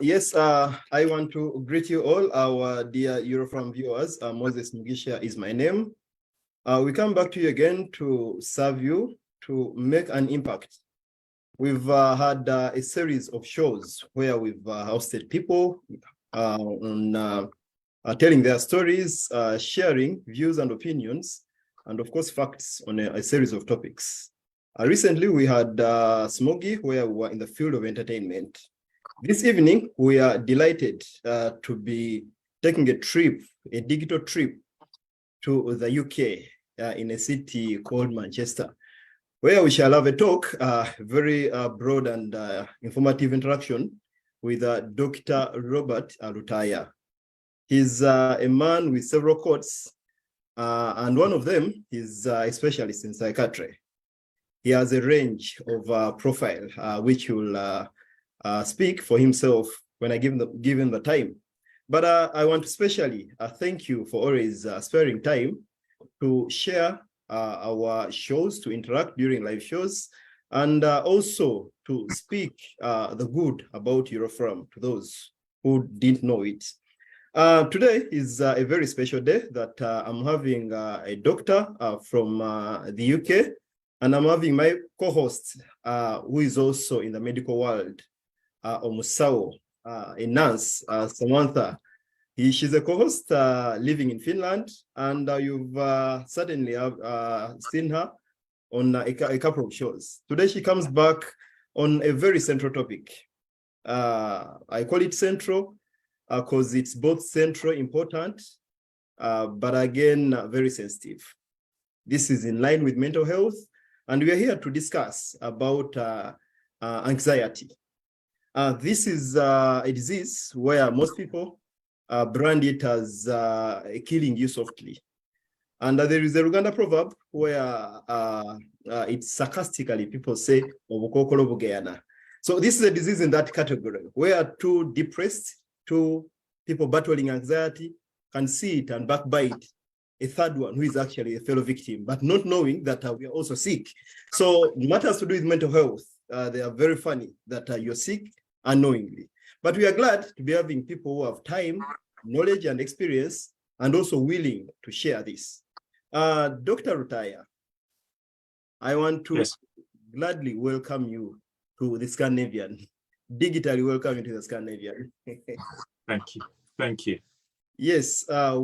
Yes, I want to greet you all, our dear Eurofrom viewers. Moses Mugisha is my name. We come back to you again to serve you, to make an impact. We've had a series of shows where we've hosted people on telling their stories, sharing views and opinions, and of course, facts on a series of topics. Recently, we had Smogy, where we were in the field of entertainment. This evening, we are delighted to be taking a trip, a digital trip to the UK in a city called Manchester, where we shall have a talk, very broad and informative interaction with Dr. Robert Lutaya. He's a man with several courts, and one of them is a specialist in psychiatry. He has a range of profile, which will speak for himself when I give him the time. But I want to especially thank you for always sparing time to share our shows, to interact during live shows, and also to speak the good about Eurofrom to those who didn't know it. Today is a very special day that I'm having a doctor from the UK, and I'm having my co-host who is also in the medical world, Omusao, a nurse, Samantha. She's a co-host living in Finland, and you've certainly seen her on a couple of shows. Today she comes back on a very central topic. I call it central because it's both central, important, but again, very sensitive. This is in line with mental health, and we are here to discuss about anxiety. This is a disease where most people brand it as killing you softly. And there is a Luganda proverb where it's sarcastically people say, so this is a disease in that category, where two depressed, two people battling anxiety can see it and backbite a third one who is actually a fellow victim, but not knowing that we are also sick. So matters to do with mental health, they are very funny that you're sick unknowingly. But we are glad to be having people who have time, knowledge, and experience, and also willing to share this. Dr. Lutaya, I want to gladly welcome you to the Scandinavian, digitally welcome you to the Scandinavian. Thank you. Thank you. Yes, I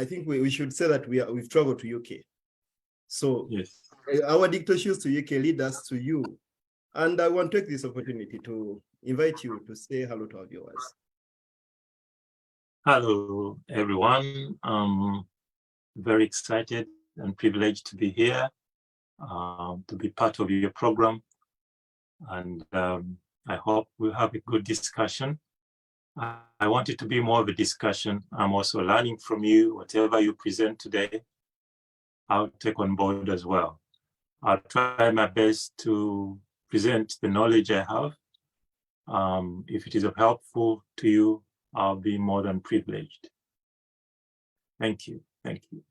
think we should say that we've traveled to UK. So yes, our digital shoes to UK lead us to you. And I want to take this opportunity to invite you to say hello to our viewers. Hello, everyone. I'm very excited and privileged to be here, to be part of your program. And I hope we'll have a good discussion. I want it to be more of a discussion. I'm also learning from you. Whatever you present today, I'll take on board as well. I'll try my best to present the knowledge I have. If it is helpful to you, I'll be more than privileged. Thank you. Thank you.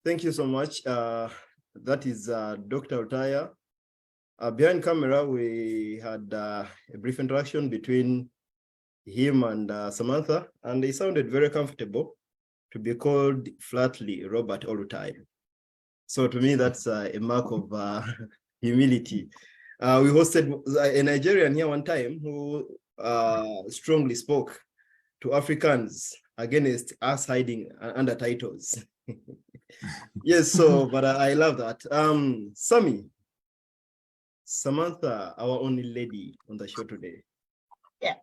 Thank you so much. That is Dr. Lutaya. Behind camera, we had a brief interaction between him and Samantha, and they sounded very comfortable to be called flatly Robert Lutaya. So to me, that's a mark of humility. We hosted a Nigerian here one time who strongly spoke to Africans against us hiding under titles. Yes, so, but I love that. Samantha, our only lady on the show today. Yeah.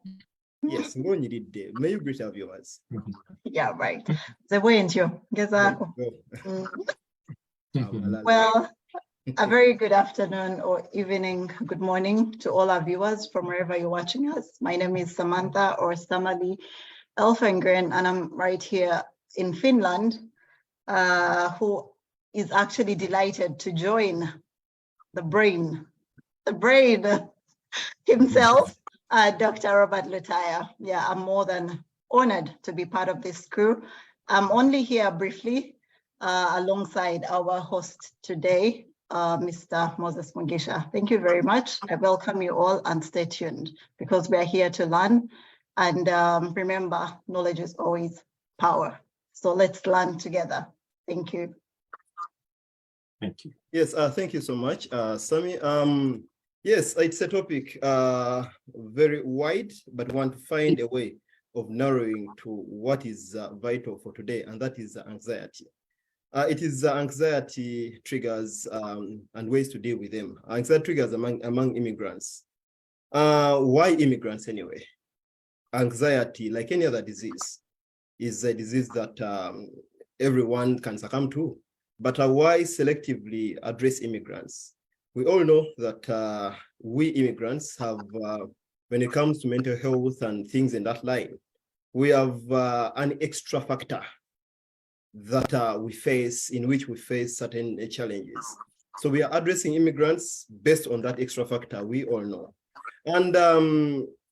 Yes, may you greet our viewers? Yeah, right. The way into well, a very good afternoon or evening, good morning to all our viewers from wherever you're watching us. My name is Samantha or Samali Elfengren, and I'm right here in Finland, who is actually delighted to join the brain himself, Dr. Robert Lutaya. Yeah, I'm more than honored to be part of this crew. I'm only here briefly alongside our host today, Mr. Moses Mugisha. Thank you very much. I welcome you all and stay tuned because we are here to learn. And remember, knowledge is always power. So let's learn together. Thank you. Thank you. Yes, thank you so much, Sami. Yes, it's a topic very wide, but want to find a way of narrowing to what is vital for today, and that is anxiety. It is anxiety triggers and ways to deal with them. Anxiety triggers among immigrants. Why immigrants anyway? Anxiety, like any other disease, is a disease that everyone can succumb to. But why selectively address immigrants? We all know that we immigrants have, when it comes to mental health and things in that line, we have an extra factor that we face, in which we face certain challenges. So we are addressing immigrants based on that extra factor we all know. And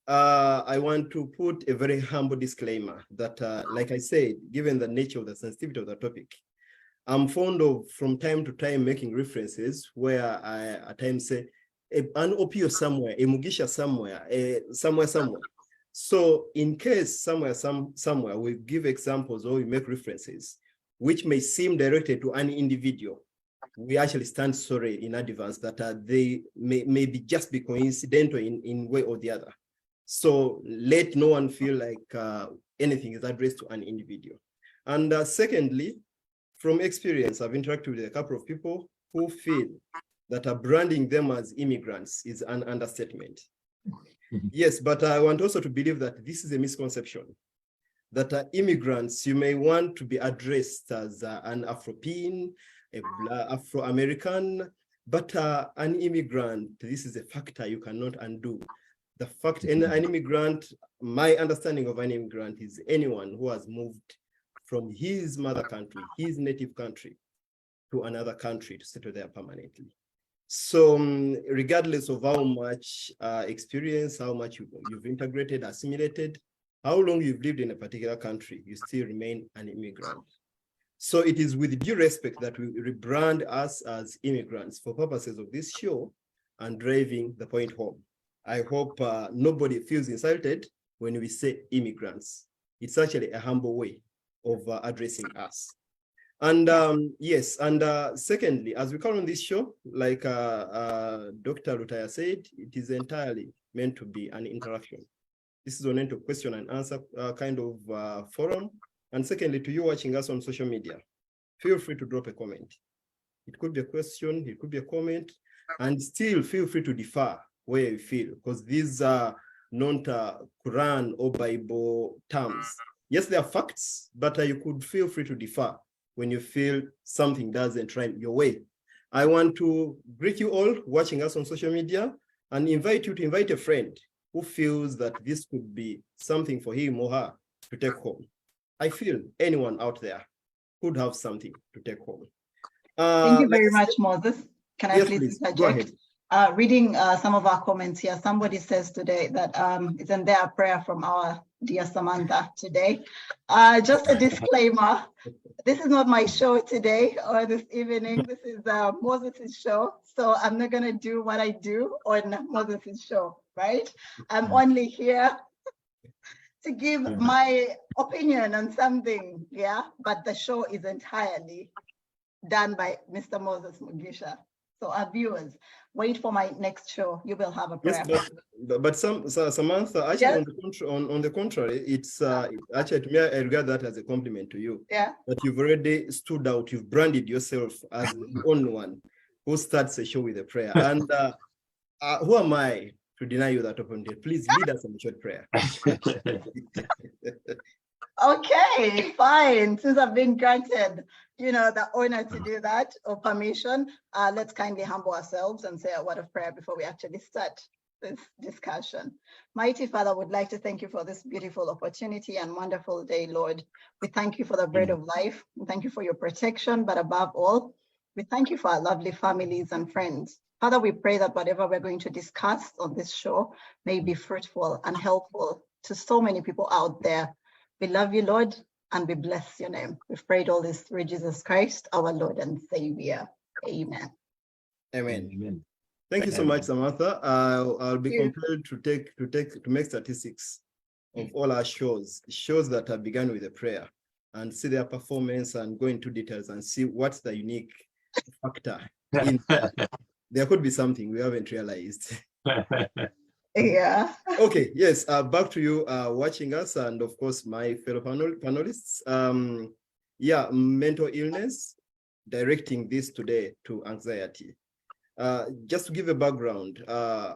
I want to put a very humble disclaimer that, like I said, given the nature of the sensitivity of the topic, I'm fond of, from time to time, making references where I at times say an opio somewhere, a Mugisha somewhere, somewhere. So in case somewhere we give examples or we make references which may seem directed to an individual, we actually stand sorry in advance that they may just be coincidental in way or the other. So let no one feel like anything is addressed to an individual. And secondly, from experience, I've interacted with a couple of people who feel that branding them as immigrants is an understatement. Yes, but I want also to believe that this is a misconception, that immigrants, you may want to be addressed as an Afropean, Afro-American, but an immigrant, this is a factor you cannot undo. The fact, an immigrant, my understanding of an immigrant is anyone who has moved from his mother country, his native country, to another country to settle there permanently. So regardless of how much experience, how much you've integrated, assimilated, how long you've lived in a particular country, you still remain an immigrant. So it is with due respect that we rebrand us as immigrants for purposes of this show and driving the point home. I hope nobody feels insulted when we say immigrants. It's actually a humble way of addressing us. And yes, and secondly, as we come on this show, like Dr. Lutaya said, it is entirely meant to be an interaction. This is a question and answer kind of forum. And secondly, to you watching us on social media, feel free to drop a comment. It could be a question, it could be a comment, and still feel free to differ where you feel, because these are not Quran or Bible terms. Yes, they are facts, but you could feel free to differ when you feel something doesn't rhyme your way. I want to greet you all watching us on social media and invite you to invite a friend who feels that this could be something for him or her to take home. I feel anyone out there could have something to take home. Thank you very much, Moses. Can I please interject? Go ahead. Reading some of our comments here, somebody says today that it's in their prayer from our dear Samantha today. Just a disclaimer, this is not my show today or this evening. This is Moses' show. So I'm not going to do what I do on Moses' show, right? I'm only here to give my opinion on something, yeah? But the show is entirely done by Mr. Moses Mugisha. So our viewers, wait for my next show. You will have a prayer. Yes, but Samantha, actually, yes. on the contrary, it's actually, to me, I regard that as a compliment to you. Yeah. That you've already stood out, you've branded yourself as the only one who starts a show with a prayer. And who am I to deny you that opportunity? Please lead us in a short prayer. Okay, fine. Since I've been granted, the honor to do that, or permission, let's kindly humble ourselves and say a word of prayer before we actually start this discussion. Mighty Father, would like to thank you for this beautiful opportunity and wonderful day, Lord. We thank you for the bread of life. We thank you for your protection, but above all, we thank you for our lovely families and friends. Father, we pray that whatever we're going to discuss on this show may be fruitful and helpful to so many people out there. We love you, Lord, and we bless your name. We've prayed all this through Jesus Christ, our Lord and Savior. Amen. Amen. Amen. Thank you so much, Samantha. I'll be Thank compelled to make statistics of all our shows that have begun with a prayer, and see their performance and go into details and see what's the unique factor in there could be something we haven't realized. Yeah. Okay, yes, back to you watching us, and of course my fellow panelists. Yeah, mental illness, directing this today to anxiety. Just to give a background,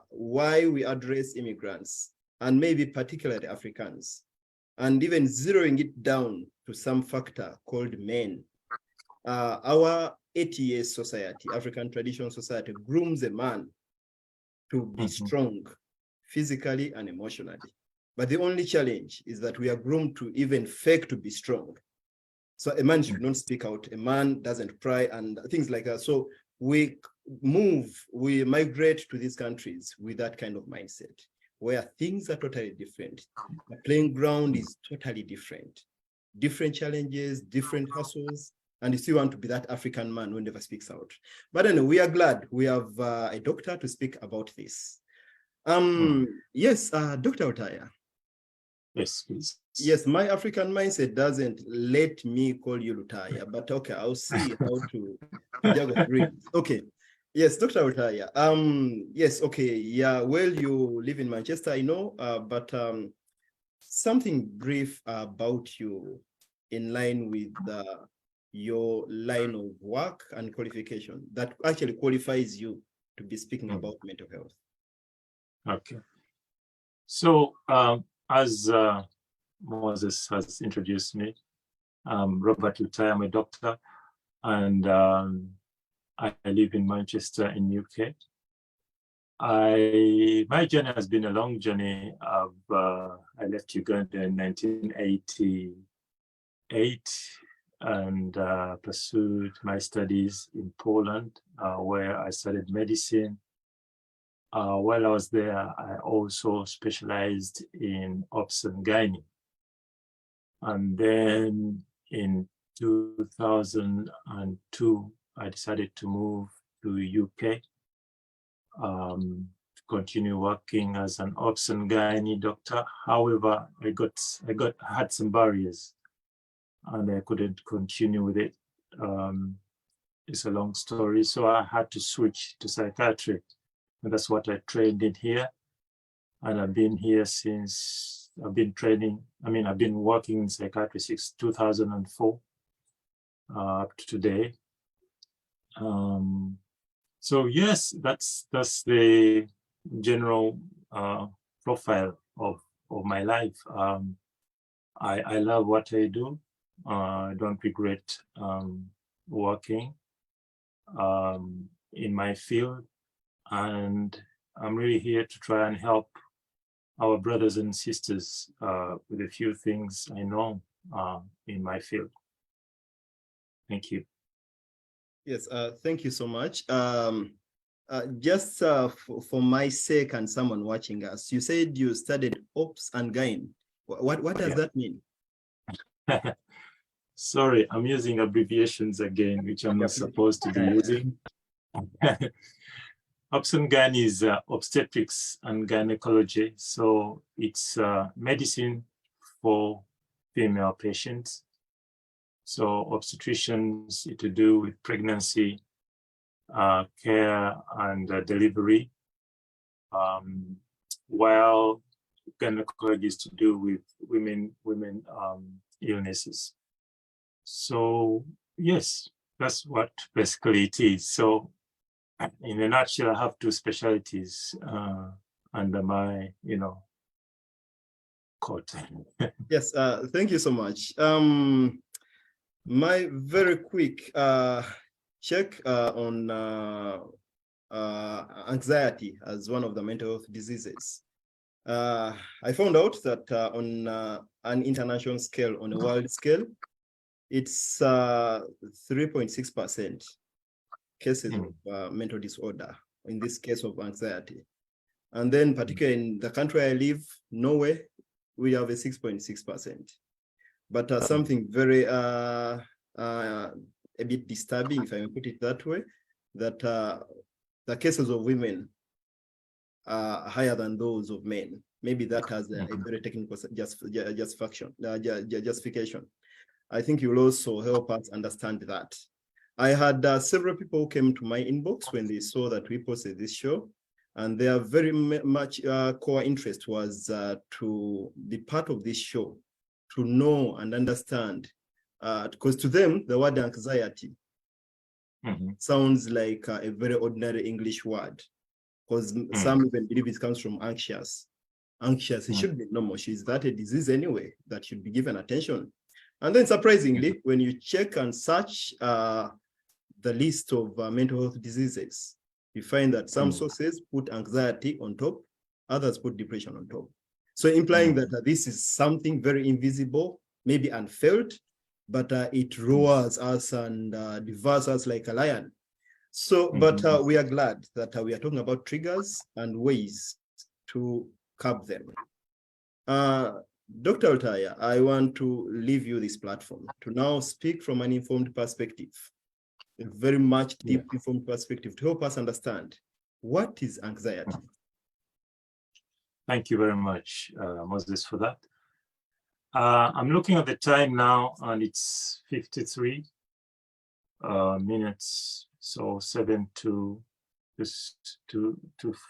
why we address immigrants, and maybe particularly Africans, and even zeroing it down to some factor called men. Our ATA society, African Traditional Society, grooms a man to be strong physically and emotionally. But the only challenge is that we are groomed to even fake to be strong. So a man should not speak out, a man doesn't cry, and things like that. So we migrate to these countries with that kind of mindset, where things are totally different. The playing ground is totally different. Different challenges, different hustles, and you still want to be that African man who never speaks out. But anyway, we are glad we have a doctor to speak about this. Yes, Dr. Otaya. Yes, please. Yes, my African mindset doesn't let me call you Lutaya, but okay, I'll see how to juggle dreams. Okay. Yes, Dr. Otaya. Yes, okay, yeah, well, you live in Manchester, I know, but something brief about you in line with your line of work and qualification that actually qualifies you to be speaking about mental health. Okay. So as Moses has introduced me, Robert Lutaya, I'm a doctor, and I live in Manchester in UK. My journey has been a long journey. I left Uganda in 1988 and pursued my studies in Poland, where I studied medicine. While I was there, I also specialized in obs and gynae. And then in 2002, I decided to move to UK to continue working as an obs and gynae doctor. However, I had some barriers, and I couldn't continue with it. It's a long story, so I had to switch to psychiatry, and that's what I trained in here. And I've been here since. I've been working in psychiatry since 2004 up to today. So yes, that's the general profile of my life. I love what I do. I don't regret working in my field, and I'm really here to try and help our brothers and sisters with a few things I know in my field. Thank you. Yes, thank you so much. Just for my sake and someone watching us, you said you studied ops and gynae. What does that mean? Sorry, I'm using abbreviations again, which I'm not supposed to be using. Obs and gynae is obstetrics and gynecology. So it's medicine for female patients. So obstetricians to do with pregnancy, care and delivery, while gynecology is to do with women illnesses. So yes, that's what basically it is. So in a nutshell, I have two specialties under my, coat. Yes, thank you so much. My very quick check on anxiety as one of the mental health diseases. I found out that on an international scale, on a world scale, it's 3.6% cases of mental disorder, in this case of anxiety. And then particularly in the country I live, Norway, we have a 6.6%. But something very a bit disturbing, if I may put it that way, that the cases of women are higher than those of men. Maybe that has a very technical justification. I think you will also help us understand that. I had several people who came to my inbox when they saw that we posted this show, and their very much core interest was to be part of this show, to know and understand, because to them, the word anxiety sounds like a very ordinary English word, because some even believe it comes from anxious. Anxious, it should be normal. Is that a disease anyway that should be given attention? And then surprisingly, when you check and search the list of mental health diseases, you find that some sources put anxiety on top, others put depression on top. So implying that this is something very invisible, maybe unfelt, but it roars us and devours us like a lion. So, but we are glad that we are talking about triggers and ways to curb them. Dr. Altaya, I want to leave you this platform to now speak from an informed perspective, a very much deep informed perspective, to help us understand what is anxiety. Thank you very much, Moses, for that. I'm looking at the time now, and it's 53 minutes, so 7 to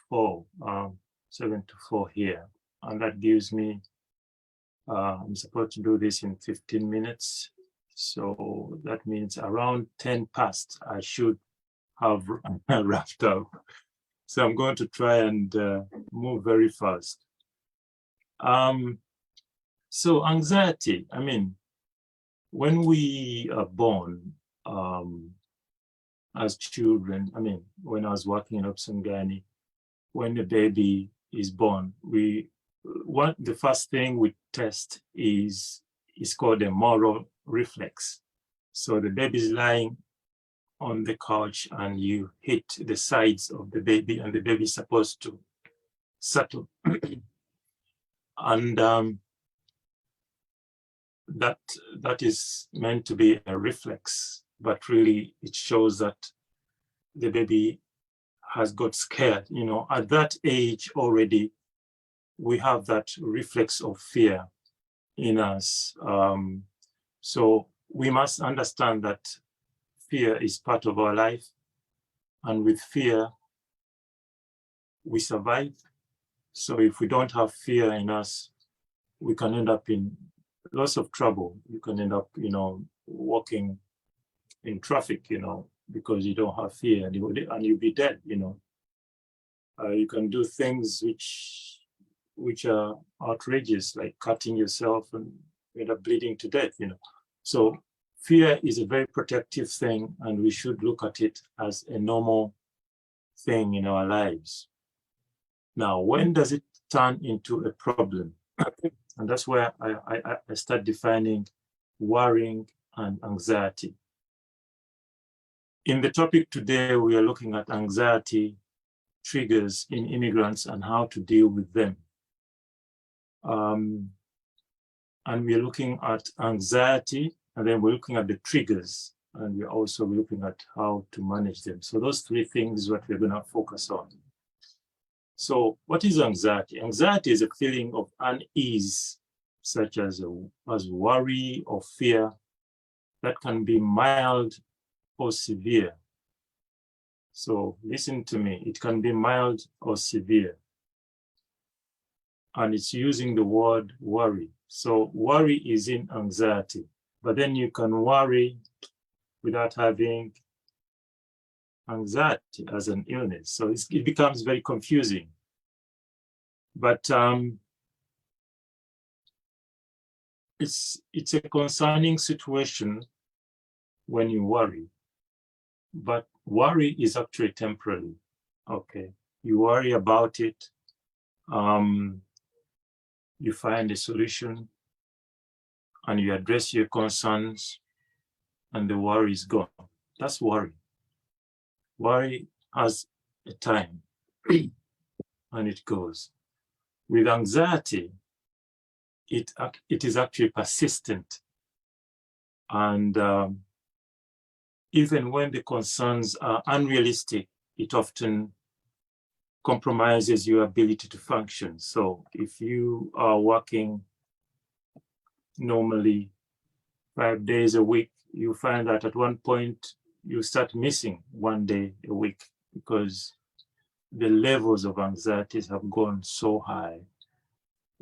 4, 7 to 4 here, and that gives me, I'm supposed to do this in 15 minutes, so that means around 10 past I should have wrapped up. So I'm going to try and move very fast. So anxiety, I mean, when we are born as children, I mean, when I was working in Opsangani, when the baby is born, the first thing we test is called a moral reflex. So the baby is lying on the couch and you hit the sides of the baby and the baby is supposed to settle. And that is meant to be a reflex, but really it shows that the baby has got scared. You know, at that age already, we have that reflex of fear in us. So we must understand that fear is part of our life, and with fear, we survive. So if we don't have fear in us, we can end up in lots of trouble. You can end up, you know, walking in traffic, you know, because you don't have fear, and you'll be dead, you know. You can do things which are outrageous, like cutting yourself and end up bleeding to death, you know. So fear is a very protective thing, and we should look at it as a normal thing in our lives. Now, when does it turn into a problem? And that's where I start defining worrying and anxiety. In the topic today, we are looking at anxiety triggers in immigrants and how to deal with them. And we're looking at anxiety, and then we're looking at the triggers, and we're also looking at how to manage them. So those three things is what we're going to focus on. So what is anxiety? Anxiety is a feeling of unease, such as worry or fear, that can be mild or severe. So listen to me, it can be mild or severe. And it's using the word worry. So worry is in anxiety, but then you can worry without having anxiety as an illness. So it becomes very confusing. But it's a concerning situation when you worry. But worry is actually temporary. Okay, you worry about it. You find a solution and you address your concerns, and the worry is gone. That's worry. Worry has a time and it goes. With anxiety, it is actually persistent. And even when the concerns are unrealistic it often compromises your ability to function. So if you are working normally 5 days a week, you find that at one point you start missing 1 day a week because the levels of anxieties have gone so high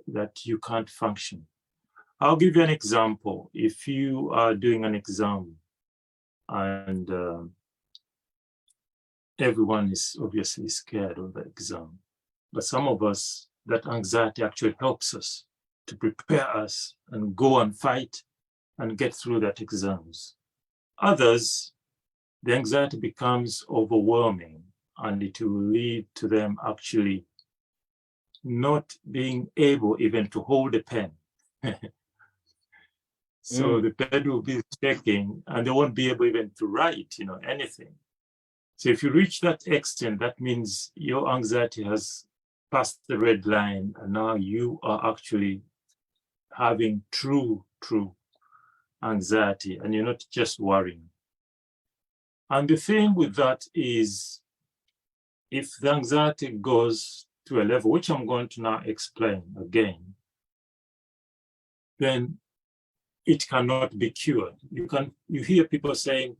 that you can't function. I'll give you an example. If you are doing an exam and everyone is obviously scared of the exam, but some of us, that anxiety actually helps us to prepare us and go and fight and get through that exams. Others, the anxiety becomes overwhelming and it will lead to them actually not being able even to hold a pen. So the pen will be shaking and they won't be able even to write, anything. So if you reach that extent, that means your anxiety has passed the red line and now you are actually having true anxiety and you're not just worrying. And the thing with that is, if the anxiety goes to a level, which I'm going to now explain again, then it cannot be cured. You hear people saying,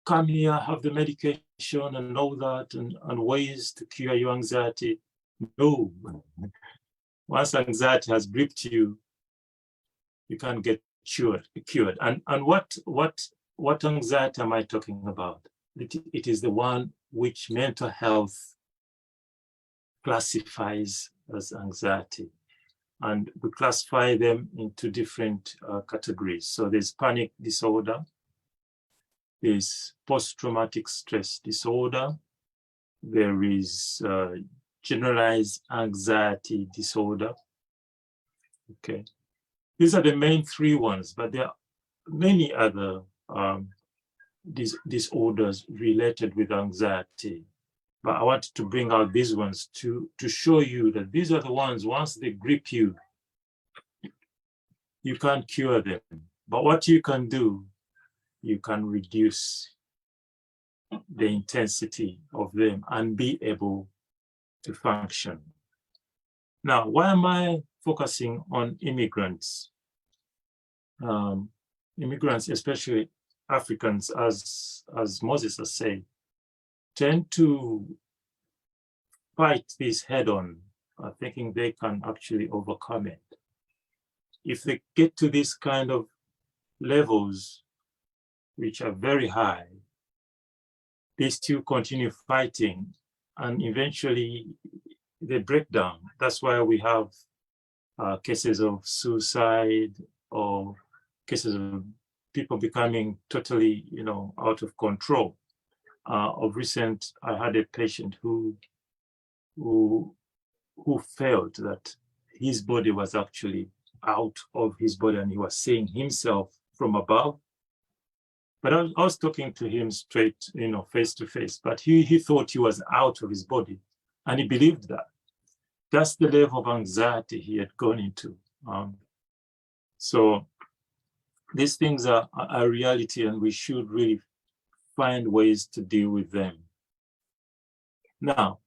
come here, have the medication and all that, and ways to cure your anxiety. No. Once anxiety has gripped you, you can't get cured. And what anxiety am I talking about? It is the one which mental health classifies as anxiety. And we classify them into different categories. So there's panic disorder, there's post-traumatic stress disorder, there is generalized anxiety disorder. Okay, these are the main three ones, but there are many other disorders related with anxiety. But I wanted to bring out these ones to show you that these are the ones, once they grip you, you can't cure them. But what you can do, you can reduce the intensity of them and be able to function. Now, why am I focusing on immigrants? Immigrants, especially Africans, as Moses has said, tend to fight this head on, thinking they can actually overcome it. If they get to this kind of levels, which are very high, they still continue fighting and eventually they break down. That's why we have cases of suicide or cases of people becoming totally, out of control. Of recent, I had a patient who felt that his body was actually out of his body and he was seeing himself from above. But I was talking to him straight, face to face, but he thought he was out of his body and he believed that. That's the level of anxiety he had gone into. So these things are a reality and we should really find ways to deal with them. Now,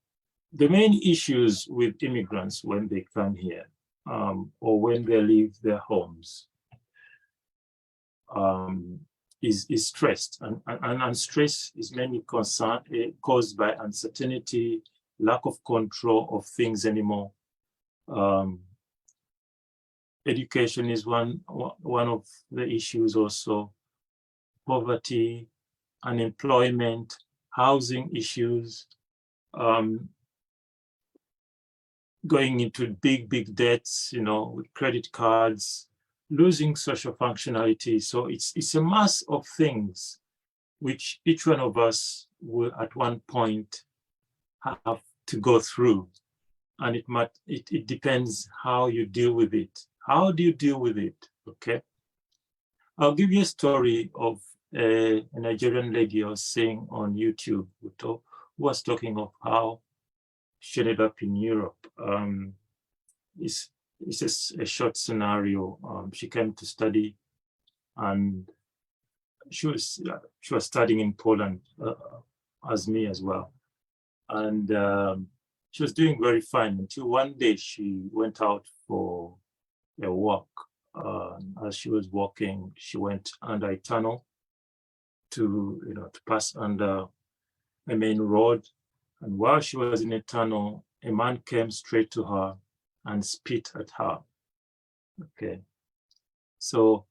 the main issues with immigrants when they come here or when they leave their homes is stress. And stress is mainly caused by uncertainty, lack of control of things anymore. Education is one of the issues also. Poverty, unemployment, housing issues, going into big debts, with credit cards, losing social functionality. So it's a mass of things which each one of us will at one point have to go through. And it depends how you deal with it. How do you deal with it? Okay. I'll give you a story of a Nigerian lady I was seeing on YouTube who was talking of how she ended up in Europe. It's a short scenario. She came to study and she was studying in Poland as me as well. And she was doing very fine until one day she went out for a walk. As she was walking, she went under a tunnel to pass under a main road. And while she was in a tunnel, a man came straight to her and spit at her. Okay. So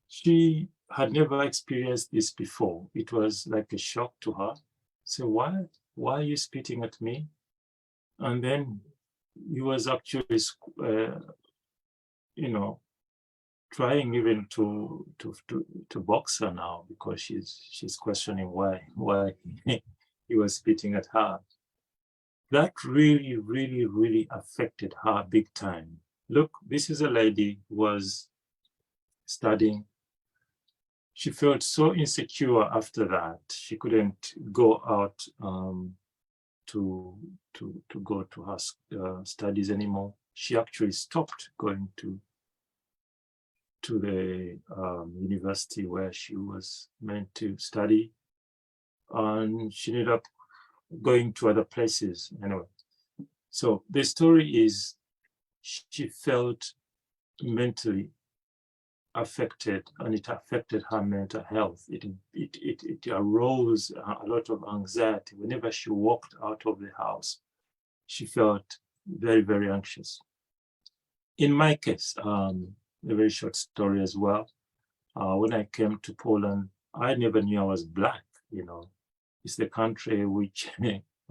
she had never experienced this before. It was like a shock to her. So why are you spitting at me? And then he was actually, trying even to box her now, because she's questioning why he was spitting at her. That really, really, really affected her big time. Look, this is a lady who was studying. She felt so insecure after that. She couldn't go out to go to her studies anymore. She actually stopped going to the university where she was meant to study, and she ended up going to other places anyway. So the story is, she felt mentally affected, and it affected her mental health. It arose a lot of anxiety. Whenever she walked out of the house, she felt very, very anxious. In my case, a very short story as well. When I came to Poland, I never knew I was Black. It's the country which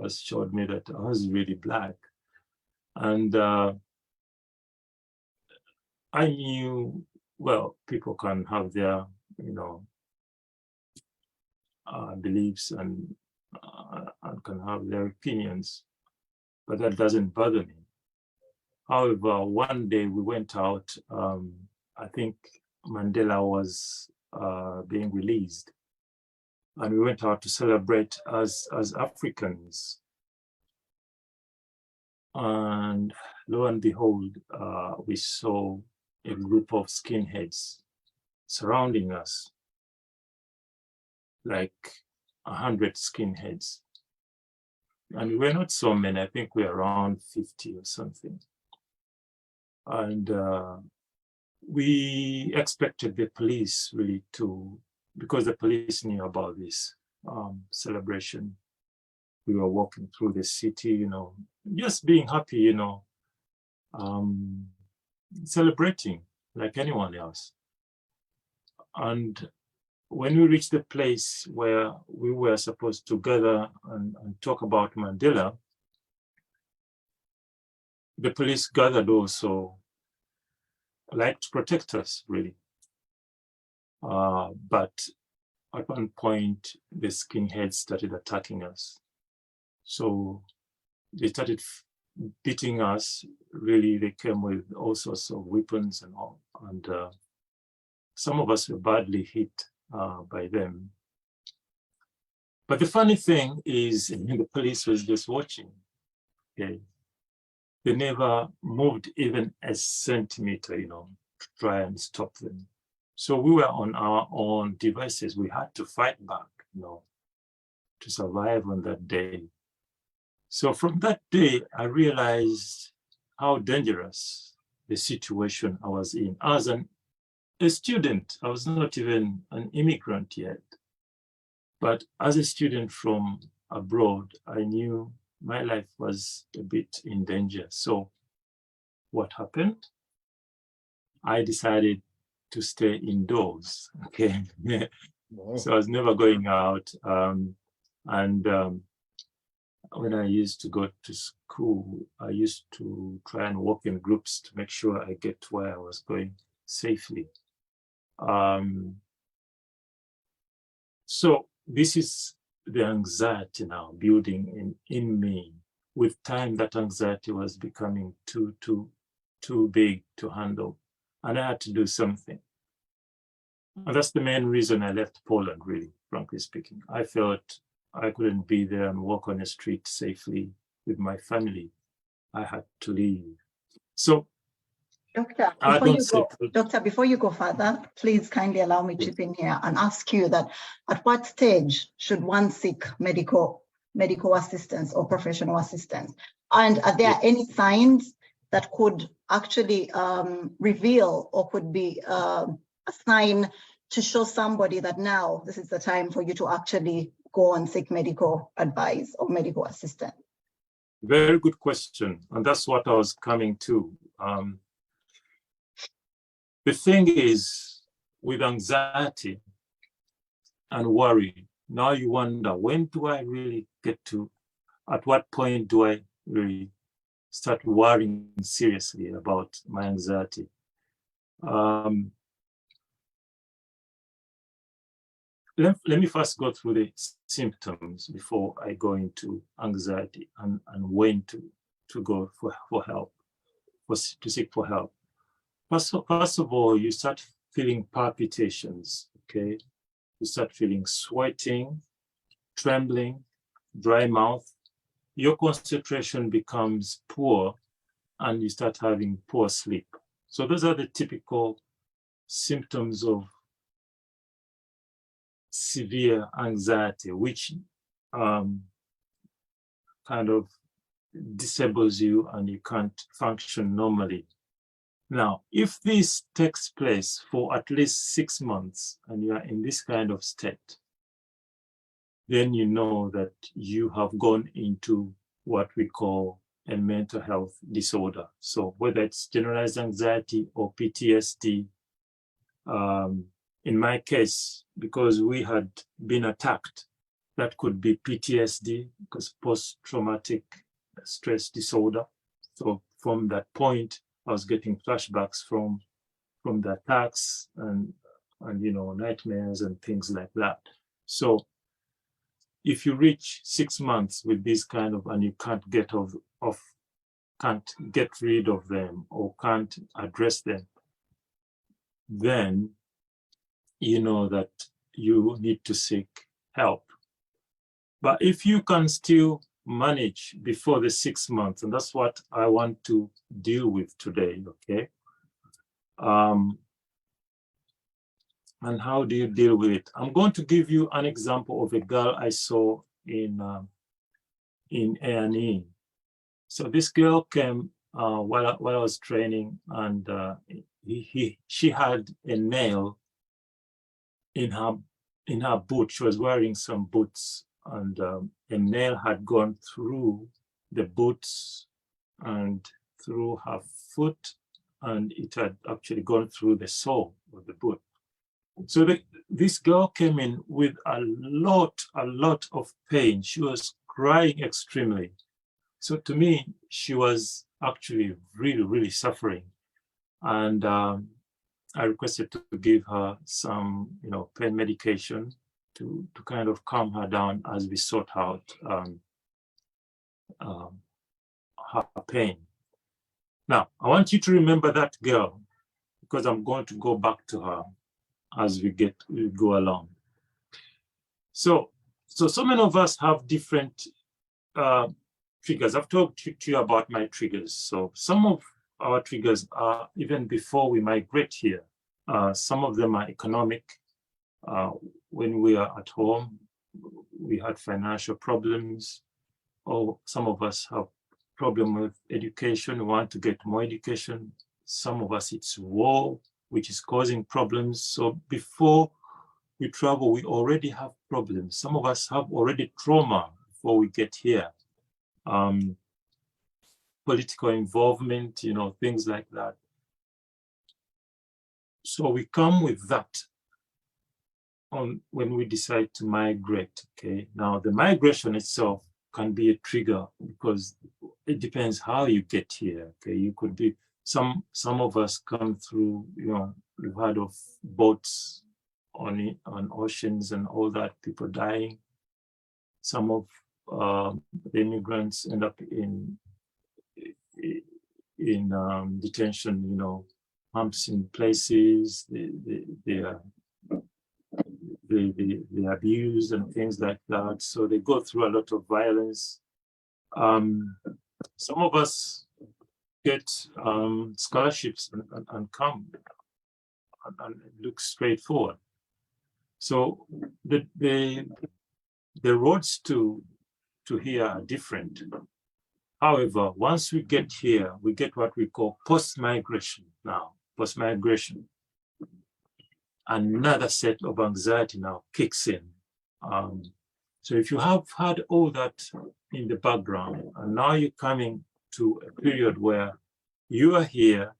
has showed me that I was really Black. And I knew, well, people can have their, beliefs and can have their opinions, but that doesn't bother me. However, one day we went out, I think Mandela was being released, and we went out to celebrate as Africans. And lo and behold, we saw a group of skinheads surrounding us, like 100 skinheads. And we were not so many, I think we were around 50 or something. And we expected the police really because the police knew about this celebration. We were walking through the city, just being happy, celebrating like anyone else. And when we reached the place where we were supposed to gather and talk about Mandela, the police gathered also, like to protect us, really. But at one point, the skinheads started attacking us. So they started beating us. Really, they came with all sorts of weapons and all. And some of us were badly hit by them. But the funny thing is, the police was just watching. Okay, they never moved even a centimeter, to try and stop them. So we were on our own devices. We had to fight back, to survive on that day. So from that day, I realized how dangerous the situation I was in. As a student, I was not even an immigrant yet. But as a student from abroad, I knew my life was a bit in danger. So what happened? I decided to stay indoors, okay? Wow. So I was never going out. When I used to go to school, I used to try and walk in groups to make sure I get to where I was going safely. So this is the anxiety now building in me. With time, that anxiety was becoming too big to handle, and I had to do something. And that's the main reason I left Poland, really, frankly speaking. I felt I couldn't be there and walk on the street safely with my family. I had to leave. So Doctor, I before don't you see. go, Doctor, before you go further, please kindly allow me to chip in here and ask you that at what stage should one seek medical assistance or professional assistance? And are there any signs that could actually reveal or could be a sign to show somebody that now this is the time for you to actually go and seek medical advice or medical assistance? Very good question. And that's what I was coming to. The thing is, with anxiety and worry, now you wonder, when do I really get to, at what point do I really start worrying seriously about my anxiety? Let me first go through the symptoms before I go into anxiety and when to go for help, to seek for help. First of all, you start feeling palpitations, okay? You start feeling sweating, trembling, dry mouth. Your concentration becomes poor and you start having poor sleep. So those are the typical symptoms of severe anxiety, which kind of disables you and you can't function normally. Now, if this takes place for at least 6 months and you are in this kind of state, then you know that you have gone into what we call a mental health disorder. So whether it's generalized anxiety or PTSD, in my case, because we had been attacked, that could be PTSD, because post-traumatic stress disorder. So from that point, I was getting flashbacks from the attacks and nightmares and things like that. So if you reach 6 months with this kind of, and you can't get can't get rid of them or can't address them, then you know that you need to seek help. But if you can still manage before the 6 months, and that's what I want to deal with today, okay? And how do you deal with it? I'm going to give you an example of a girl I saw in A&E. So this girl came while I was training, and she had a nail in her boot. She was wearing some boots, and a nail had gone through the boots and through her foot, and it had actually gone through the sole of the boot. So this girl came in with a lot of pain. She was crying extremely. So to me, she was actually really suffering. And I requested to give her some, pain medication to kind of calm her down as we sort out her pain. Now, I want you to remember that girl, because I'm going to go back to her as we go along. So many of us have different triggers. I've talked to you about my triggers. So some of our triggers are even before we migrate here. Some of them are economic. When we are at home, we had financial problems, or some of us have problem with education, we want to get more education. Some of us, it's war, which is causing problems. So before we travel, we already have problems. Some of us have already trauma before we get here. Political involvement, things like that. So we come with that when we decide to migrate, okay? Now, the migration itself can be a trigger because it depends how you get here, okay? You could be, some of us come through, we've heard of boats on oceans and all that, people dying. Some of the immigrants end up in detention, humps in places, they're abused and things like that. So they go through a lot of violence. Some of us get scholarships and come, and it looks straightforward. So the roads to here are different. However, once we get here, we get what we call post-migration now, post-migration. Another set of anxiety now kicks in. So if you have had all that in the background, and now you're coming to a period where you are here,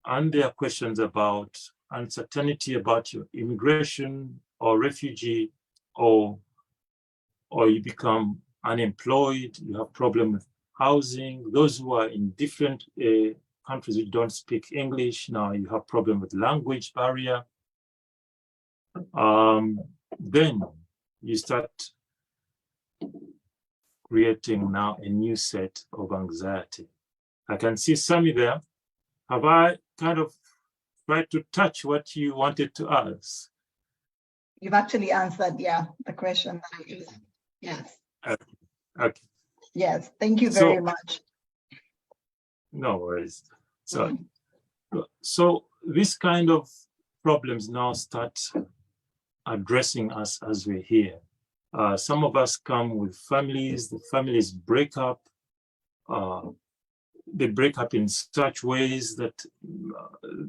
and there are questions about uncertainty about your immigration or refugee, or you become unemployed, you have problem with housing, those who are in different countries who don't speak English, now you have problem with language barrier. Then you start creating now a new set of anxiety. I can see Sammy there. Have I kind of tried to touch what you wanted to ask? You've actually answered, yeah, the question that I used. Yes. Okay. Yes, thank you very much. No worries. So this kind of problems now start addressing us as we're here. Some of us come with families, the families break up. They break up in such ways that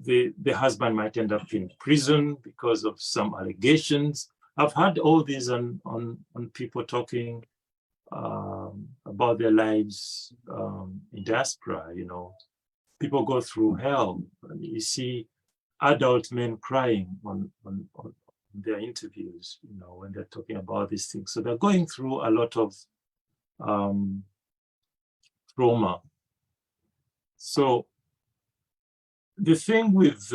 the husband might end up in prison because of some allegations. I've heard all these on people talking about their lives in diaspora. You know, people go through hell. And you see adult men crying on their interviews, you know, when they're talking about these things. So they're going through a lot of trauma. So the thing with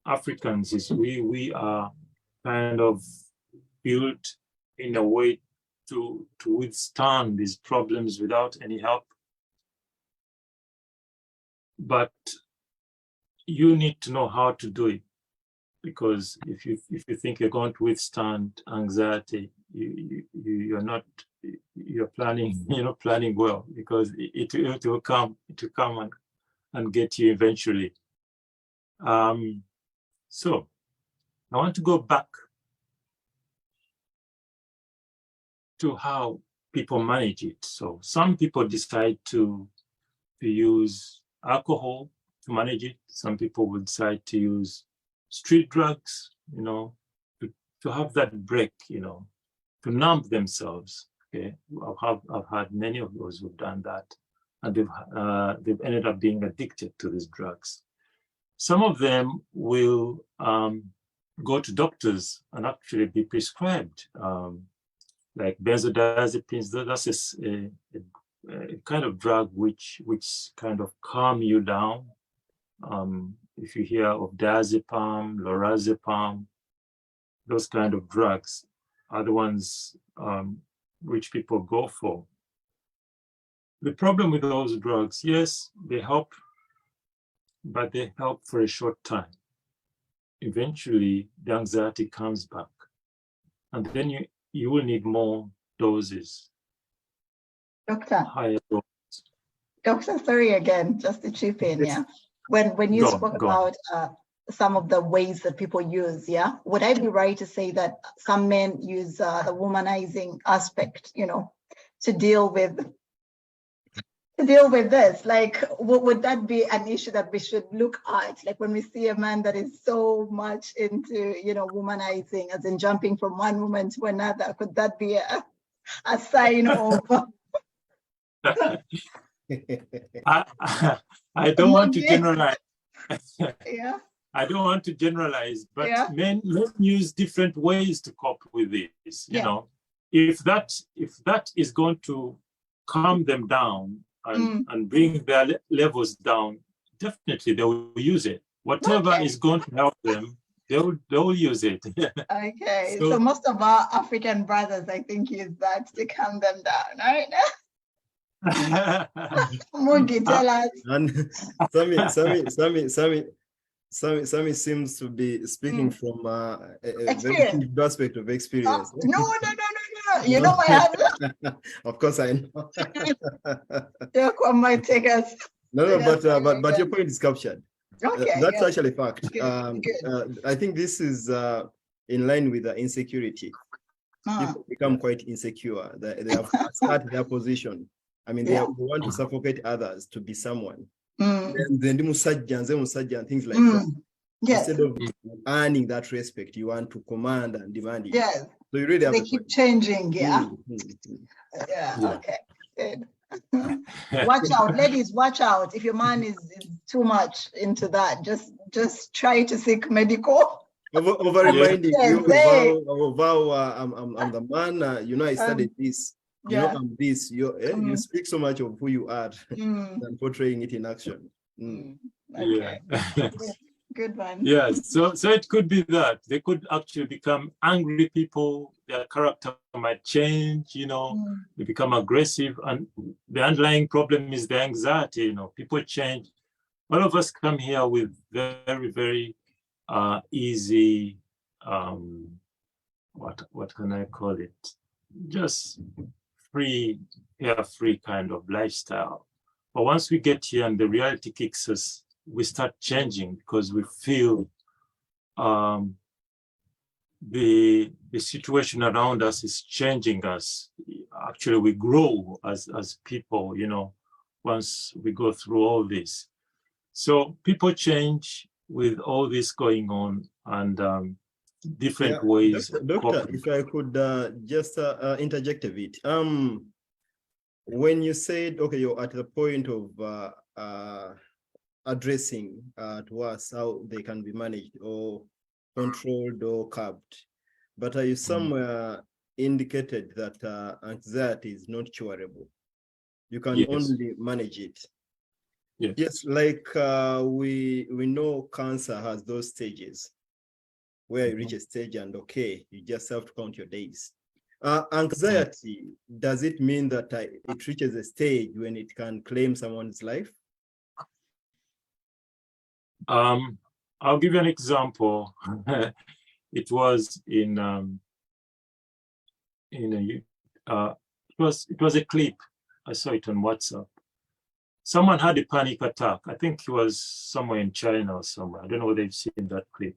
Africans is we are kind of built in a way to withstand these problems without any help. But you need to know how to do it, because if you think you're going to withstand anxiety, you're not planning well, because it will come and get you eventually. So I want to go back to how people manage it. So some people decide to use alcohol to manage it. Some people would decide to use street drugs, you know, to have that break, you know, to numb themselves. Okay, I've had many of those who've done that, and they've ended up being addicted to these drugs. Some of them will go to doctors and actually be prescribed, like benzodiazepines. That's a kind of drug which kind of calm you down. If you hear of diazepam, lorazepam, those kind of drugs are the ones which people go for. The problem with those drugs, yes, they help, but they help for a short time. Eventually, the anxiety comes back, and then you will need more doses. Doctor. Higher doses. Doctor, sorry again, just to chip in, yeah. When you spoke about some of the ways that people use, yeah, would I be right to say that some men use the womanizing aspect, you know, to deal with this? Like, would that be an issue that we should look at? Like when we see a man that is so much into, you know, womanizing, as in jumping from one woman to another, could that be a sign of? I don't want to generalize. Yeah. I don't want to generalize, but yeah. men use different ways to cope with this. You know, if that is going to calm them down and bring their levels down, definitely they will use it. Whatever is going to help them, they will use it. Okay, so most of our African brothers, I think, use that to calm them down, right? Mugi, tell us. And Sammy seems to be speaking from a very huge aspect of experience. No. You know my husband. Of course I know. Might take us. No, That's very but your good. point is captured. Okay, That's good, actually a fact. good. I think this is in line with the insecurity. People become quite insecure. They have started their position. I mean, they want to suffocate others to be someone. Then and things like that. Yes. Instead of earning that respect, you want to command and demand it. Yes. So you really have They a keep point. changing. Yeah. Yeah. Okay. Good. Watch out, ladies, watch out. If your man is too much into that, just try to seek medical. Over reminding Yes, you, I'm the man, I studied this, I'm this, you speak so much of who you are than portraying it in action. Okay. Yeah. Good one. Yes, so it could be that they could actually become angry people. Their character might change, they become aggressive, and the underlying problem is the anxiety. People change. All of us come here with very, very easy. What can I call it? Just carefree kind of lifestyle. But once we get here and the reality kicks us, we start changing because we feel the situation around us is changing us. Actually, we grow as people, once we go through all this. So people change with all this going on, and different ways. Doctor, if I could just interject a bit. When you said, okay, you're at the point of addressing to us how they can be managed or controlled or curbed, but you somewhere indicated that anxiety is not curable. You can only manage it. Yes, like we know cancer has those stages where you reach a stage and okay, you just have to count your days. Anxiety, does it mean that it reaches a stage when it can claim someone's life? I'll give you an example. It was it was a clip. I saw it on WhatsApp. Someone had a panic attack. I think it was somewhere in China or somewhere. I don't know whether you've seen that clip.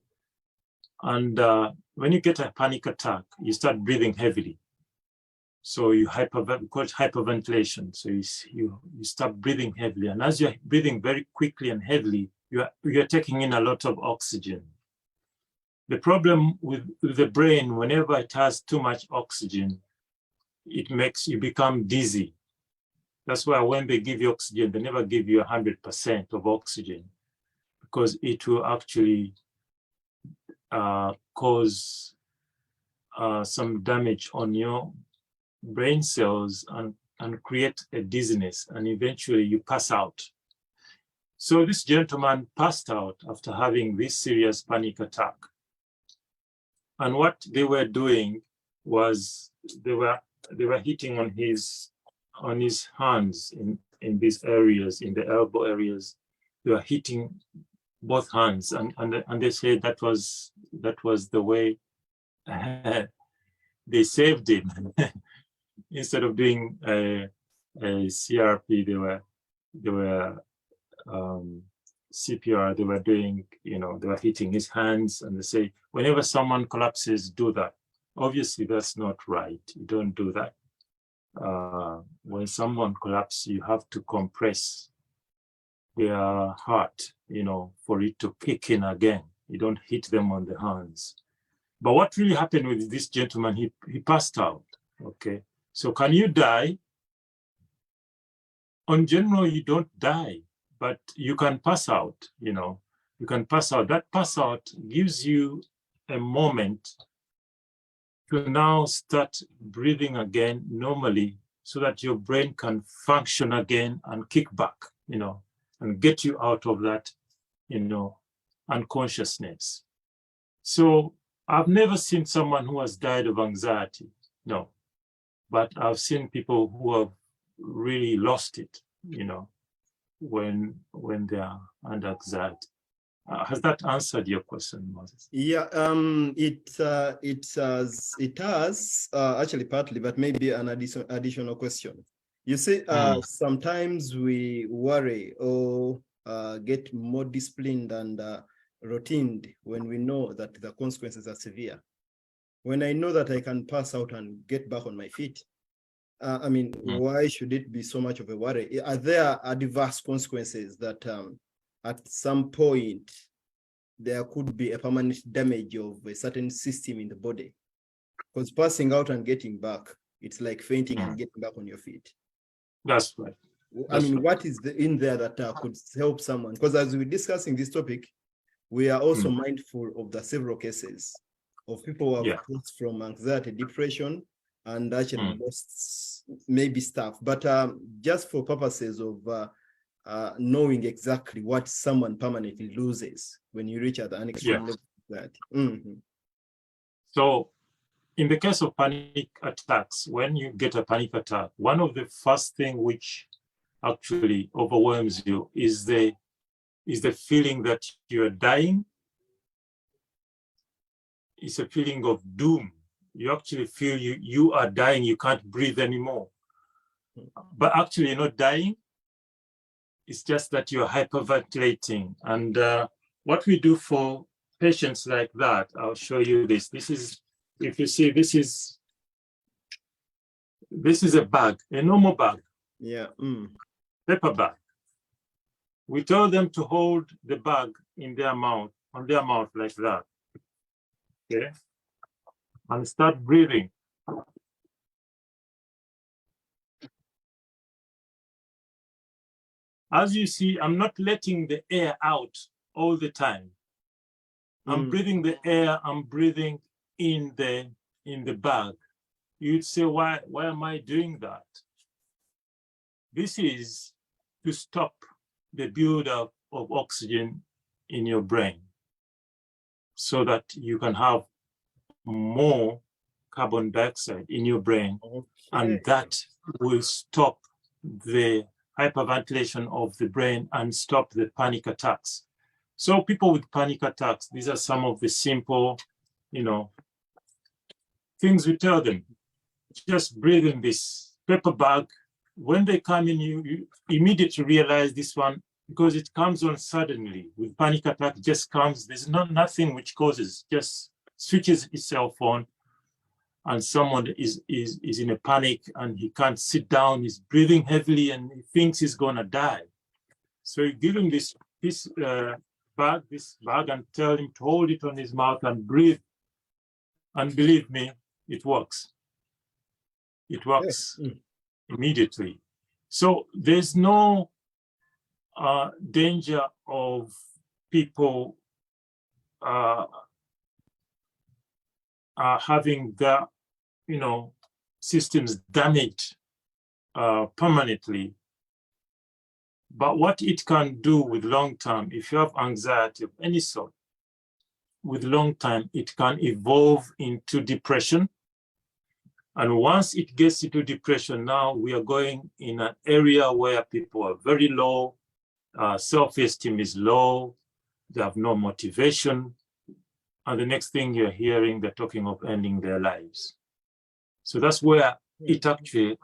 And when you get a panic attack, you start breathing heavily. So you call it hyperventilation. So you start breathing heavily. And as you're breathing very quickly and heavily, you're taking in a lot of oxygen. The problem with the brain, whenever it has too much oxygen, it makes you become dizzy. That's why when they give you oxygen, they never give you 100% of oxygen, because it will actually cause some damage on your brain cells and create a dizziness, and eventually you pass out. So this gentleman passed out after having this serious panic attack. And what they were doing was they were hitting on his hands in these areas, in the elbow areas. They were hitting both hands, and they said that was the way they saved him. Instead of doing a CRP, they were CPR. They were doing, they were hitting his hands, and they say whenever someone collapses, do that. Obviously, that's not right. You don't do that. When someone collapses, you have to compress their heart, for it to kick in again. You don't hit them on the hands. But what really happened with this gentleman, he passed out, okay? So can you die? On general, you don't die, but you can pass out, you can pass out. That pass out gives you a moment to now start breathing again normally so that your brain can function again and kick back, and get you out of that, unconsciousness. So I've never seen someone who has died of anxiety, no. But I've seen people who have really lost it, when they are under anxiety. Has that answered your question, Moses? Yeah, it has actually partly, but maybe an additional question. You see, sometimes we worry or get more disciplined and routined when we know that the consequences are severe. When I know that I can pass out and get back on my feet, I mean, why should it be so much of a worry? Are there adverse consequences that at some point there could be a permanent damage of a certain system in the body? Because passing out and getting back, it's like fainting and getting back on your feet. That's right. I mean, what is in there that could help someone? Because as we're discussing this topic, we are also mindful of the several cases of people who have passed from anxiety, depression, and actually lost maybe stuff. But just for purposes of knowing exactly what someone permanently loses when you reach at an extreme level of that. So in the case of panic attacks, when you get a panic attack, one of the first thing which actually overwhelms you is the feeling that you're dying. It's a feeling of doom. You actually feel you are dying, you can't breathe anymore. But actually you're not dying. It's just that you're hyperventilating. And what we do for patients like that, I'll show you this. This is, if you see, this is a bag, a normal bag. Yeah. Paper bag. We tell them to hold the bag in their mouth, on their mouth like that. Okay. And start breathing. As you see, I'm not letting the air out all the time. I'm breathing the air, I'm breathing in the bag. You'd say, why am I doing that? This is to stop the buildup of oxygen in your brain so that you can have more carbon dioxide in your brain. Okay. And that will stop the hyperventilation of the brain and stop the panic attacks. So people with panic attacks, these are some of the simple, things we tell them. Just breathe in this paper bag. When they come in, you immediately realize this one, because it comes on suddenly. With panic attack, it just comes. There's nothing which causes, just switches itself on, and someone is in a panic and he can't sit down, he's breathing heavily and he thinks he's gonna die. So you give him this bag and tell him to hold it on his mouth and breathe. And believe me, it works. It works immediately. So there's no danger of people having their systems damaged permanently. But what it can do with long term, if you have anxiety of any sort, with long time, it can evolve into depression. And once it gets into depression, now we are going in an area where people are very low, self-esteem is low, they have no motivation. And the next thing you're hearing, they're talking of ending their lives. So that's where it actually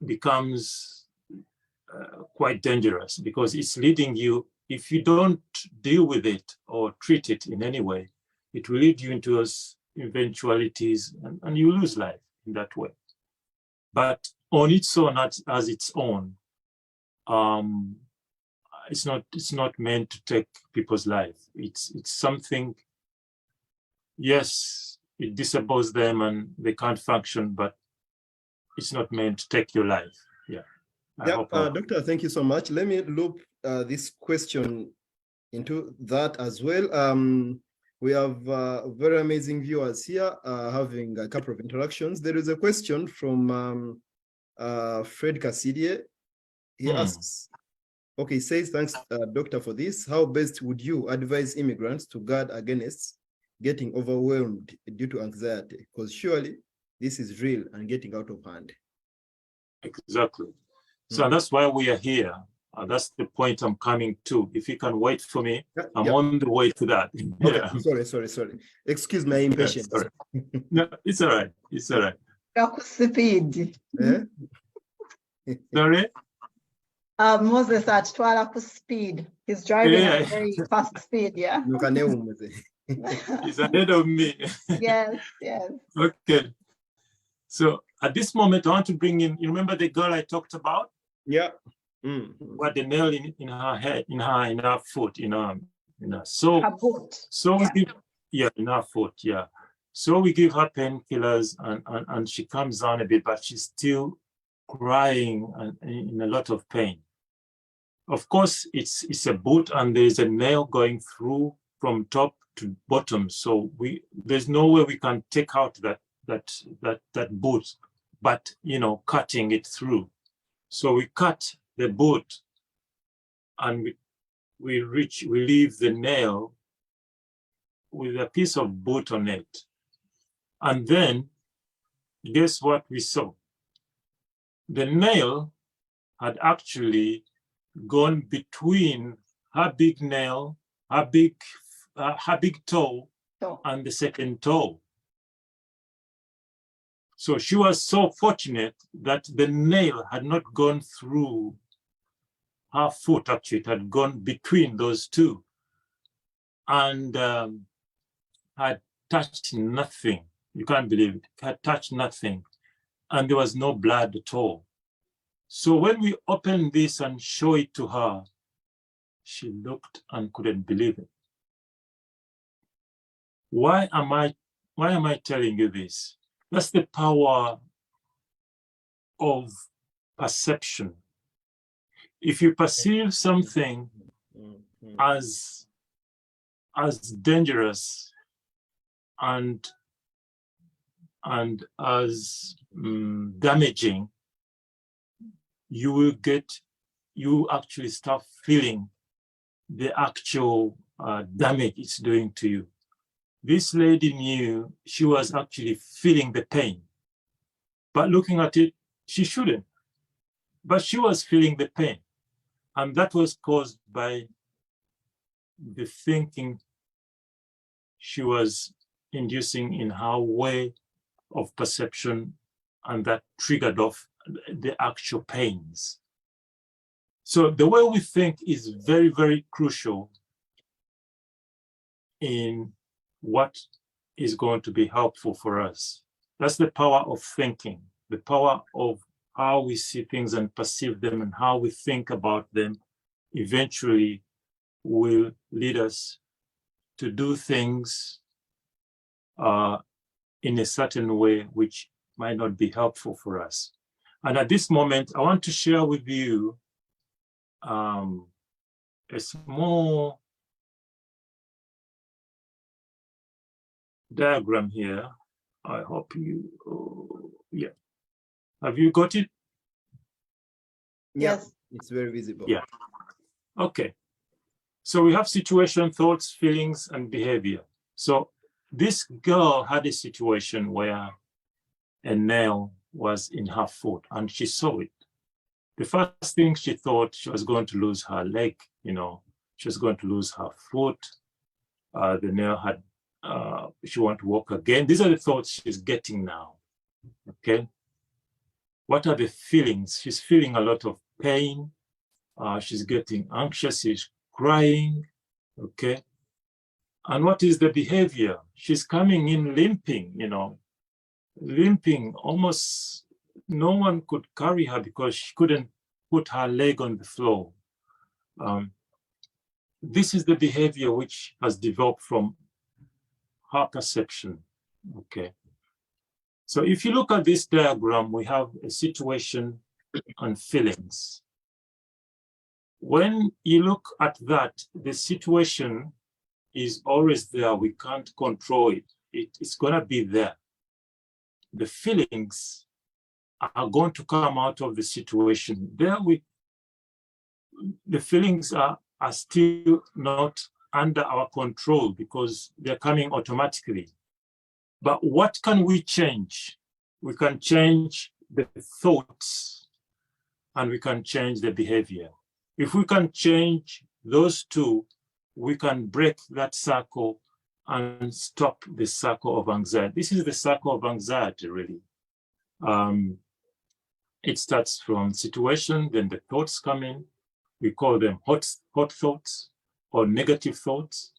becomes quite dangerous, because it's leading you, if you don't deal with it or treat it in any way, it will lead you into those eventualities and you lose life in that way. But on its own, as its own, it's not meant to take people's life. It's something, yes, it disables them and they can't function, but it's not meant to take your life. Yeah. Doctor, thank you so much. Let me loop this question into that as well. We have very amazing viewers here having a couple of interactions. There is a question from Fred Cassidy. He asks, okay, he says, thanks, doctor, for this. How best would you advise immigrants to guard against getting overwhelmed due to anxiety? Because surely this is real and getting out of hand. Exactly. So that's why we are here. That's the point I'm coming to. If you can wait for me, I'm on the way to that. Okay. Sorry. Excuse my impatience. No, it's all right. It's all right. Sorry? Moses at Twala speed. He's driving Yeah. at very fast speed, yeah. He's ahead of me. Yes, yes. Okay. So at this moment, I want to bring in, you remember the girl I talked about? Yeah. What the nail in her head, in her foot, so Her boot. we give, in her foot, yeah. So we give her painkillers and she comes down a bit, but she's still crying and in a lot of pain. Of course, it's a boot and there's a nail going through from top to bottom. So there's no way we can take out that boot, but cutting it through. So we cut the boot and we leave the nail with a piece of boot on it. And then guess what we saw? The nail had actually gone between her big nail, her big toe, and the second toe. So she was so fortunate that the nail had not gone through her foot, actually. It had gone between those two and had touched nothing. You can't believe it. Had touched nothing. And there was no blood at all. So when we opened this and show it to her, she looked and couldn't believe it. Why am I telling you this? That's the power of perception. If you perceive something as dangerous and as damaging, you actually start feeling the actual damage it's doing to you. This lady knew she was actually feeling the pain, but looking at it, she shouldn't. But she was feeling the pain, and that was caused by the thinking she was inducing in her way of perception, and that triggered off the actual pains. So the way we think is very, very crucial in what is going to be helpful for us. That's the power of thinking, the power of how we see things and perceive them and how we think about them eventually will lead us to do things in a certain way which might not be helpful for us. And at this moment, I want to share with you a small diagram here. I hope you, yeah. Have you got it? Yes, it's very visible. Yeah. Okay. So we have situation, thoughts, feelings, and behavior. So this girl had a situation where a nail was in her foot and she saw it. The first thing she thought, she was going to lose her leg, she was going to lose her foot. The nail had, she wanted to walk again. These are the thoughts she's getting now, okay? What are the feelings? She's feeling a lot of pain. She's getting anxious, she's crying, okay? And what is the behavior? She's coming in limping, limping, almost no one could carry her because she couldn't put her leg on the floor. This is the behavior which has developed from her perception, okay? So if you look at this diagram, we have a situation and feelings. When you look at that, the situation is always there. We can't control it. It's gonna be there. The feelings are going to come out of the situation. The feelings are still not under our control because they're coming automatically. But what can we change? We can change the thoughts and we can change the behavior. If we can change those two, we can break that circle and stop the circle of anxiety. This is the circle of anxiety, really. it starts from situation, then the thoughts come in. We call them hot thoughts or negative thoughts.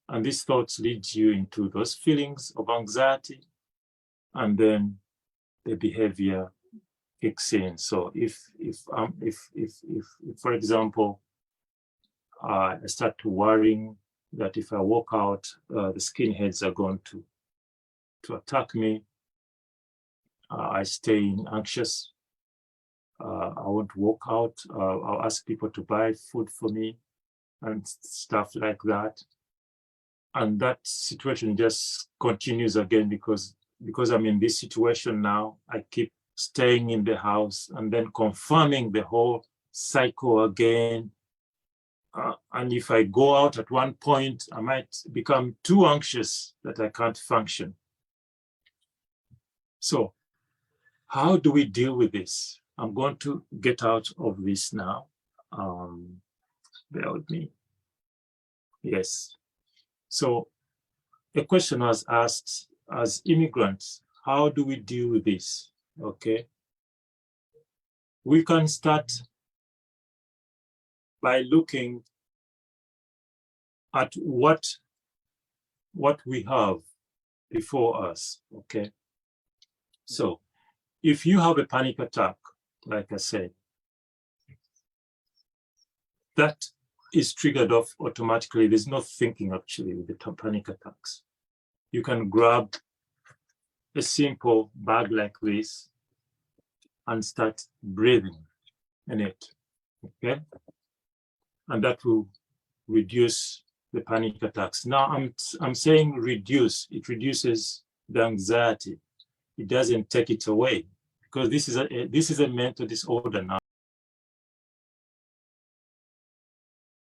And these thoughts lead you into those feelings of anxiety, and then the behavior kicks in. So if for example, I start worrying that if I walk out, the skinheads are going to attack me, I stay anxious. I won't walk out. I'll ask people to buy food for me and stuff like that. And that situation just continues again because I'm in this situation now. I keep staying in the house and then confirming the whole cycle again. And if I go out at one point, I might become too anxious that I can't function. So how do we deal with this? I'm going to get out of this now. Bear with me. Yes. So the question was asked, as immigrants, how do we deal with this? Okay. We can start by looking at what we have before us, okay? So if you have a panic attack, like I said, that is triggered off automatically. There's no thinking actually with the panic attacks. You can grab a simple bag like this and start breathing in it, okay? And that will reduce the panic attacks. Now I'm saying reduce. It reduces the anxiety. It doesn't take it away, because this is a mental disorder now.